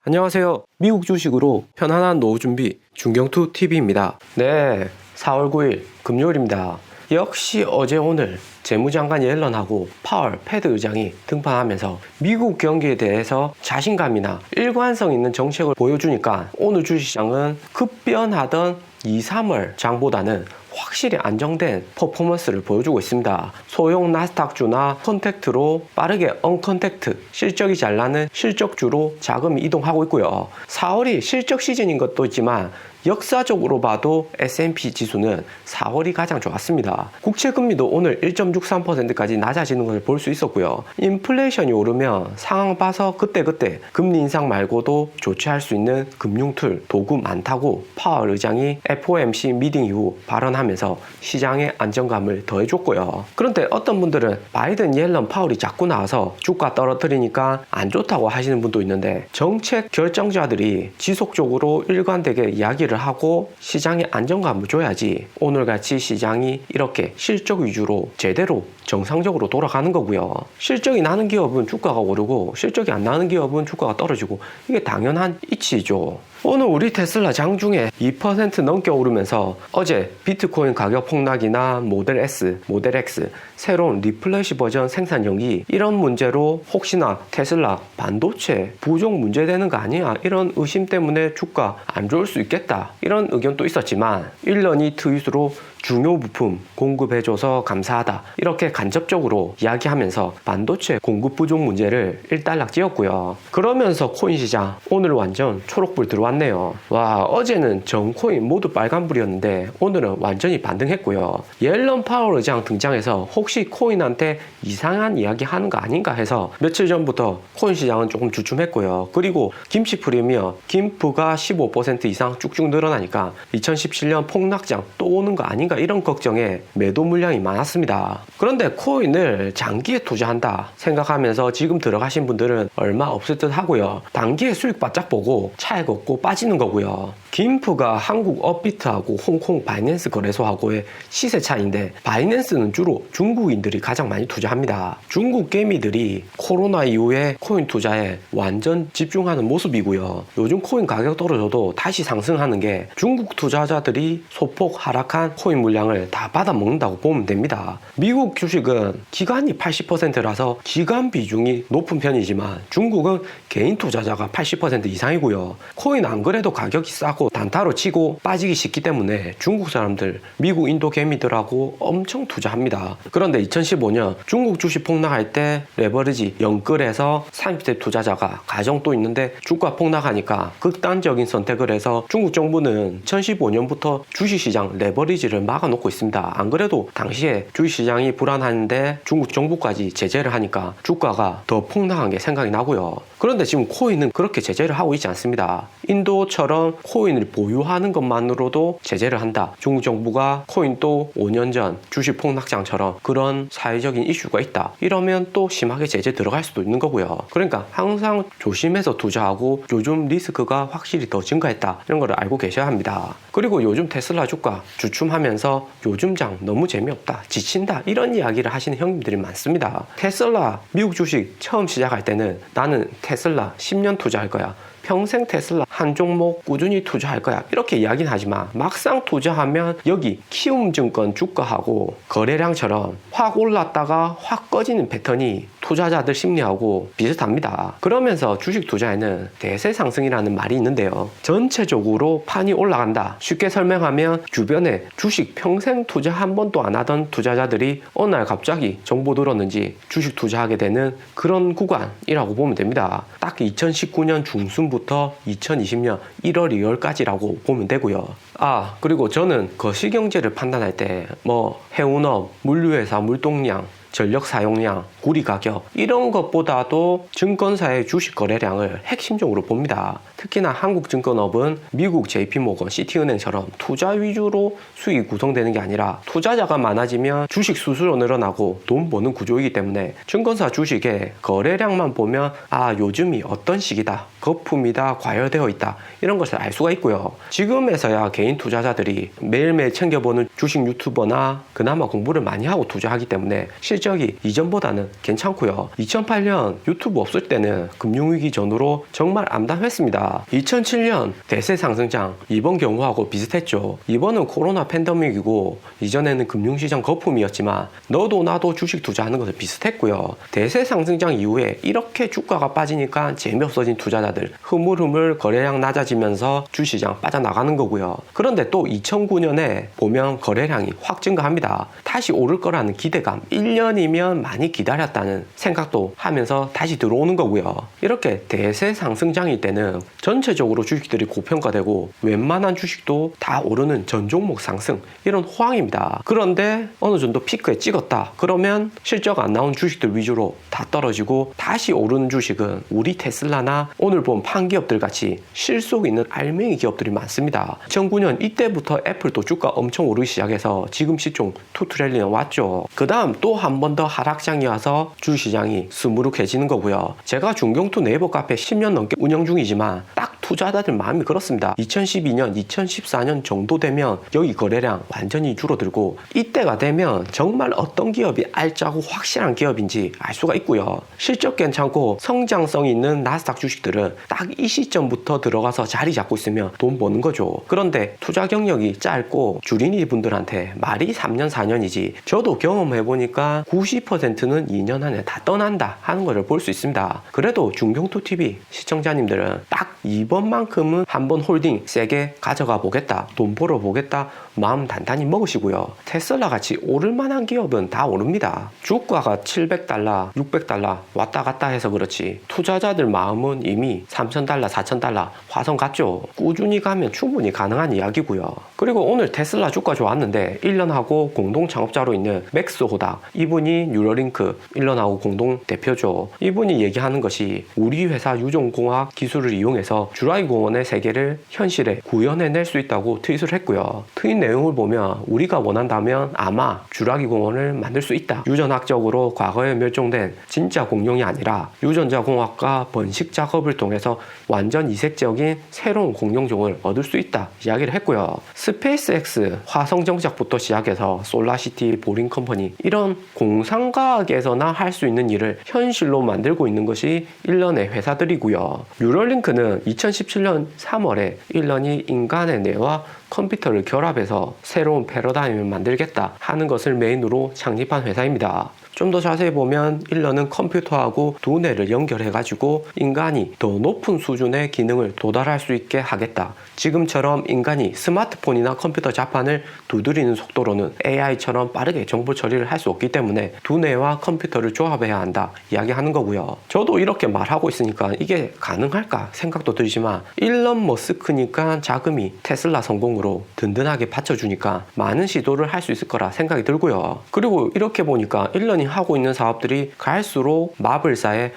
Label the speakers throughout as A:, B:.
A: 안녕하세요. 미국 주식으로 편안한 노후 준비 중경투 TV입니다. 네, 4월 9일 금요일입니다. 역시 어제 오늘 재무장관 옐런하고 파월 패드 의장이 등판하면서 미국 경기에 대해서 자신감이나 일관성 있는 정책을 보여주니까 오늘 주식시장은 급변하던 2, 3월 장보다는 확실히 안정된 퍼포먼스를 보여주고 있습니다. 소형 나스닥주나 컨택트로 빠르게 언컨택트, 실적이 잘 나는 실적주로 자금이 이동하고 있고요. 4월이 실적 시즌인 것도 있지만 역사적으로 봐도 S&P 지수는 4월이 가장 좋았습니다. 국채금리도 오늘 1.63%까지 낮아지는 것을 볼 수 있었고요. 인플레이션이 오르면 상황 봐서 그때그때 금리 인상 말고도 조치할 수 있는 금융툴, 도구 많다고 파월 의장이 FOMC 미팅 이후 발언하면서 시장의 안정감을 더해줬고요. 그런데 어떤 분들은 바이든, 옐런, 파월이 자꾸 나와서 주가 떨어뜨리니까 안 좋다고 하시는 분도 있는데 정책 결정자들이 지속적으로 일관되게 이야기를 하고 시장에 안정감을 줘야지 오늘같이 시장이 이렇게 실적 위주로 제대로 정상적으로 돌아가는 거고요. 실적이 나는 기업은 주가가 오르고 실적이 안 나는 기업은 주가가 떨어지고 이게 당연한 이치죠. 오늘 우리 테슬라 장중에 2% 넘게 오르면서 어제 비트코인 가격 폭락이나 모델 S, 모델 X, 새로운 리플래시 버전 생산 연기 이런 문제로 혹시나 테슬라 반도체 부족 문제되는 거 아니야 이런 의심 때문에 주가 안 좋을 수 있겠다 이런 의견도 있었지만 일런이 트윗으로 중요 부품 공급해줘서 감사하다 이렇게 간접적으로 이야기하면서 반도체 공급 부족 문제를 일단락 지었고요. 그러면서 코인 시장 오늘 완전 초록불 들어왔네요. 와, 어제는 전 코인 모두 빨간불이었는데 오늘은 완전히 반등했고요. 옐런 파월 의장 등장해서 혹시 코인한테 이상한 이야기 하는 거 아닌가 해서 며칠 전부터 코인 시장은 조금 주춤했고요. 그리고 김치 프리미엄 김프가 15% 이상 쭉쭉 늘어나니까 2017년 폭락장 또 오는 거 아닌가 이런 걱정에 매도 물량이 많았습니다. 그런데 코인을 장기에 투자한다 생각하면서 지금 들어가신 분들은 얼마 없을 듯 하고요. 단기에 수익 바짝 보고 차익 얻고 빠지는 거고요. 김프가 한국 업비트하고 홍콩 바이낸스 거래소하고의 시세 차이인데 바이낸스는 주로 중국인들이 가장 많이 투자합니다. 중국 개미들이 코로나 이후에 코인 투자에 완전 집중하는 모습이고요. 요즘 코인 가격 떨어져도 다시 상승하는 게 중국 투자자들이 소폭 하락한 코인 물량을 다 받아먹는다고 보면 됩니다. 미국 주식은 기관이 80%라서 기관 비중이 높은 편이지만 중국은 개인 투자자가 80% 이상이고요. 코인 안 그래도 가격이 싸고 단타로 치고 빠지기 쉽기 때문에 중국 사람들, 미국 인도 개미들하고 엄청 투자합니다. 그런데 2015년 중국 주식 폭락할 때 레버리지 영끌에서 30대 투자자가 가정도 있는데 주가 폭락하니까 극단적인 선택을 해서 중국 정부는 2015년부터 주식시장 레버리지를 막아놓고 있습니다. 안 그래도 당시에 주식시장이 불안한데 중국 정부까지 제재를 하니까 주가가 더 폭락한 게 생각이 나고요. 그런데 지금 코인은 그렇게 제재를 하고 있지 않습니다. 인도처럼 코인을 보유하는 것만으로도 제재를 한다. 중국 정부가 코인도 5년 전 주식 폭락장처럼 그런 사회적인 이슈가 있다. 이러면 또 심하게 제재 들어갈 수도 있는 거고요. 그러니까 항상 조심해서 투자하고 요즘 리스크가 확실히 더 증가했다. 이런 걸 알고 계셔야 합니다. 그리고 요즘 테슬라 주가 주춤하면서 요즘 장 너무 재미없다. 지친다. 이런 이야기를 하시는 형님들이 많습니다. 테슬라 미국 주식 처음 시작할 때는 나는 테슬라 10년 투자할 거야. 평생 테슬라 한 종목 꾸준히 투자할 거야 이렇게 이야기는 하지만 막상 투자하면 여기 키움증권 주가하고 거래량처럼 확 올랐다가 확 꺼지는 패턴이 투자자들 심리하고 비슷합니다. 그러면서 주식 투자에는 대세 상승이라는 말이 있는데요. 전체적으로 판이 올라간다. 쉽게 설명하면 주변에 주식 평생 투자 한 번도 안 하던 투자자들이 어느 날 갑자기 정보 들었는지 주식 투자하게 되는 그런 구간이라고 보면 됩니다. 딱 2019년 중순부터 2020년 1월, 2월까지라고 보면 되고요. 그리고 저는 거시경제를 판단할 때 해운업, 물류회사 물동량, 전력 사용량, 구리 가격 이런 것보다도 증권사의 주식 거래량을 핵심적으로 봅니다. 특히나 한국증권업은 미국 JP모건, 시티은행처럼 투자 위주로 수익이 구성되는 게 아니라 투자자가 많아지면 주식 수수료 늘어나고 돈 버는 구조이기 때문에 증권사 주식의 거래량만 보면 요즘이 어떤 시기다, 거품이다, 과열되어 있다 이런 것을 알 수가 있고요. 지금에서야 개인 투자자들이 매일매일 챙겨보는 주식 유튜버나 그나마 공부를 많이 하고 투자하기 때문에 실제 실적이 이전보다는 괜찮고요. 2008년 유튜브 없을 때는 금융위기 전후로 정말 암담했습니다. 2007년 대세 상승장 이번 경우하고 비슷했죠. 이번은 코로나 팬데믹이고 이전에는 금융시장 거품이었지만 너도 나도 주식 투자하는 것은 비슷했고요. 대세 상승장 이후에 이렇게 주가가 빠지니까 재미없어진 투자자들 흐물흐물 거래량 낮아지면서 주시장 빠져나가는 거고요. 그런데 또 2009년에 보면 거래량이 확 증가합니다. 다시 오를 거라는 기대감, 1년이면 많이 기다렸다는 생각도 하면서 다시 들어오는 거고요. 이렇게 대세 상승장일 때는 전체적으로 주식들이 고평가되고 웬만한 주식도 다 오르는 전 종목 상승, 이런 호황입니다. 그런데 어느 정도 피크에 찍었다 그러면 실적 안 나온 주식들 위주로 다 떨어지고 다시 오르는 주식은 우리 테슬라나 오늘 본 판기업들 같이 실속 있는 알맹이 기업들이 많습니다. 2009년 이때부터 애플도 주가 엄청 오르기 시작해서 지금 시총 투트릴리언 왔죠. 그 다음 또 한 번 더 하락장이 와서 주시장이 스무룩해지는 거고요. 제가 중경투 네이버 카페 10년 넘게 운영 중이지만 딱 투자자들 마음이 그렇습니다. 2012년, 2014년 정도 되면 여기 거래량 완전히 줄어들고 이때가 되면 정말 어떤 기업이 알짜고 확실한 기업인지 알 수가 있고요. 실적 괜찮고 성장성 있는 나스닥 주식들은 딱 이 시점부터 들어가서 자리 잡고 있으면 돈 버는 거죠. 그런데 투자 경력이 짧고 주린이 분들한테 말이 3년, 4년이지 저도 경험해보니까 90%는 2년 안에 다 떠난다 하는 것을 볼 수 있습니다. 그래도 중경투TV 시청자님들은 딱 이번만큼은 한번 홀딩 세게 가져가 보겠다, 돈 벌어 보겠다 마음 단단히 먹으시고요. 테슬라 같이 오를 만한 기업은 다 오릅니다. 주가가 700달러, 600달러 왔다 갔다 해서 그렇지 투자자들 마음은 이미 3,000달러, 4,000달러 화성 갔죠. 꾸준히 가면 충분히 가능한 이야기고요. 그리고 오늘 테슬라 주가 좋았는데 1년하고 공동 창업자로 있는 맥스 호닥, 이분이 뉴럴링크 1년하고 공동 대표죠. 이분이 얘기하는 것이 우리 회사 유전공학 기술을 이용해서 주라기 공원의 세계를 현실에 구현해낼 수 있다고 트윗을 했고요. 트윗 내용을 보면 우리가 원한다면 아마 주라기 공원을 만들 수 있다. 유전학적으로 과거에 멸종된 진짜 공룡이 아니라 유전자 공학과 번식 작업을 통해서 완전 이색적인 새로운 공룡종을 얻을 수 있다 이야기를 했고요. 스페이스X 화성 정착부터 시작해서 솔라시티, 보링컴퍼니 이런 공상과학에서나 할 수 있는 일을 현실로 만들고 있는 것이 일런의 회사들이고요. 뉴럴링크는 2017년 3월에 일런이 인간의 뇌와 컴퓨터를 결합해서 새로운 패러다임을 만들겠다 하는 것을 메인으로 창립한 회사입니다. 좀 더 자세히 보면 일런은 컴퓨터하고 두뇌를 연결해가지고 인간이 더 높은 수준의 기능을 도달할 수 있게 하겠다. 지금처럼 인간이 스마트폰이나 컴퓨터 자판을 두드리는 속도로는 AI처럼 빠르게 정보 처리를 할 수 없기 때문에 두뇌와 컴퓨터를 조합해야 한다 이야기하는 거고요. 저도 이렇게 말하고 있으니까 이게 가능할까 생각도 들지만 일론 머스크니까 자금이 테슬라 성공으로 든든하게 받쳐주니까 많은 시도를 할 수 있을 거라 생각이 들고요. 그리고 이렇게 보니까 일런이 하고 있는 사업들이 갈수록 마블사의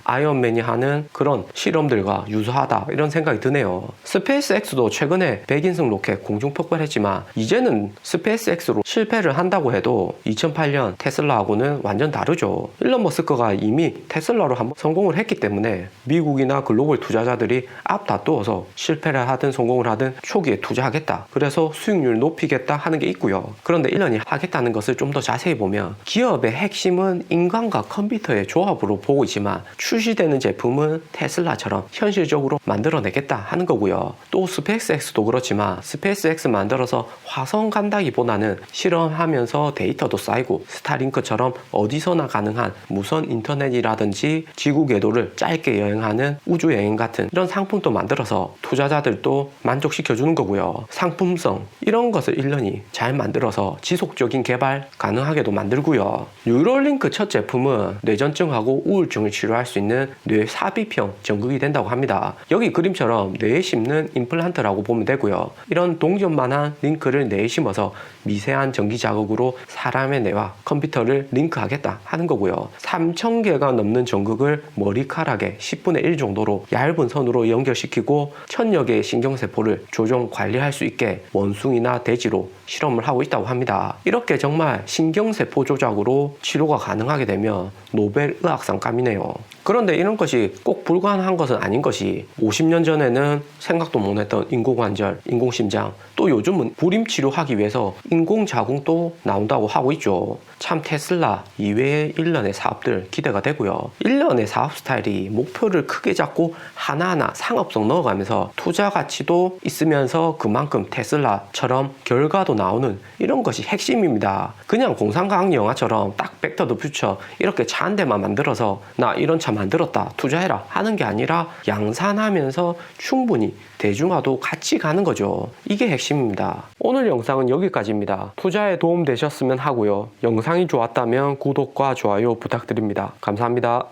A: 아이언맨이 하는 그런 실험들과 유사하다 이런 생각이 드네요. 스페이스X도 최근에 백인승 로켓 공중 폭발했지만 이제는 스페이스X로 실패를 한다고 해도 2008년 테슬라하고는 완전 다르죠. 일론 머스크가 이미 테슬라로 한번 성공을 했기 때문에 미국이나 글로벌 투자자들이 앞다투어서 실패를 하든 성공을 하든 초기에 투자하겠다. 그래서 수익률 높이겠다 하는 게 있고요. 그런데 일론이 하겠다는 것을 좀 더 자세히 보면 기업의 핵심은 인간과 컴퓨터의 조합으로 보고 있지만 출시되는 제품은 테슬라처럼 현실적으로 만들어내겠다 하는 거고요. 또 스페이스X도 그렇지만 스페이스X 만들어서 화성 간다기보다는 실험하면서 데이터도 쌓이고 스타링크처럼 어디서나 가능한 무선 인터넷이라든지 지구 궤도를 짧게 여행하는 우주 여행 같은 이런 상품도 만들어서 투자자들도 만족시켜주는 거고요. 상품성 이런 것을 일런이 잘 만들어서 지속적인 개발 가능하게도 만들고요. 뉴럴링크 첫 제품은 뇌전증하고 우울증을 치료할 수 있는 뇌 삽입형 전극이 된다고 합니다. 여기 그림처럼 뇌에 심는 임플란트라고 보면 되고요. 이런 동전만한 링크를 뇌에 심어서 미세한 전기 자극으로 사람의 뇌와 컴퓨터를 링크하겠다 하는 거고요. 3,000개가 넘는 전극을 머리카락의 10분의 1 정도로 얇은 선으로 연결시키고 1,000여 개의 신경세포를 조종 관리할 수 있게 원숭이나 돼지로 실험을 하고 있다고 합니다. 이렇게 정말 신경세포 조작으로 치료가 가능하게 되면 노벨 의학상감이네요. 그런데 이런 것이 꼭 불가능한 것은 아닌 것이 50년 전에는 생각도 못했던 인공관절, 인공심장, 또 요즘은 불임 치료하기 위해서 인공자궁도 나온다고 하고 있죠. 참 테슬라 이외의 일련의 사업들 기대가 되고요. 일련의 사업 스타일이 목표를 크게 잡고 하나하나 상업성 넣어가면서 투자 가치도 있으면서 그만큼 테슬라처럼 결과도 나오는 이런 것이 핵심입니다. 그냥 공상과학 영화처럼 딱 백터 더 퓨처 이렇게 차 한 대만 만들어서 나 이런 차 만들었다 투자해라 하는 게 아니라 양산하면서 충분히 대중화도 같이 가는 거죠. 이게 핵심입니다. 오늘 영상은 여기까지입니다. 투자에 도움 되셨으면 하고요. 영상이 좋았다면 구독과 좋아요 부탁드립니다. 감사합니다.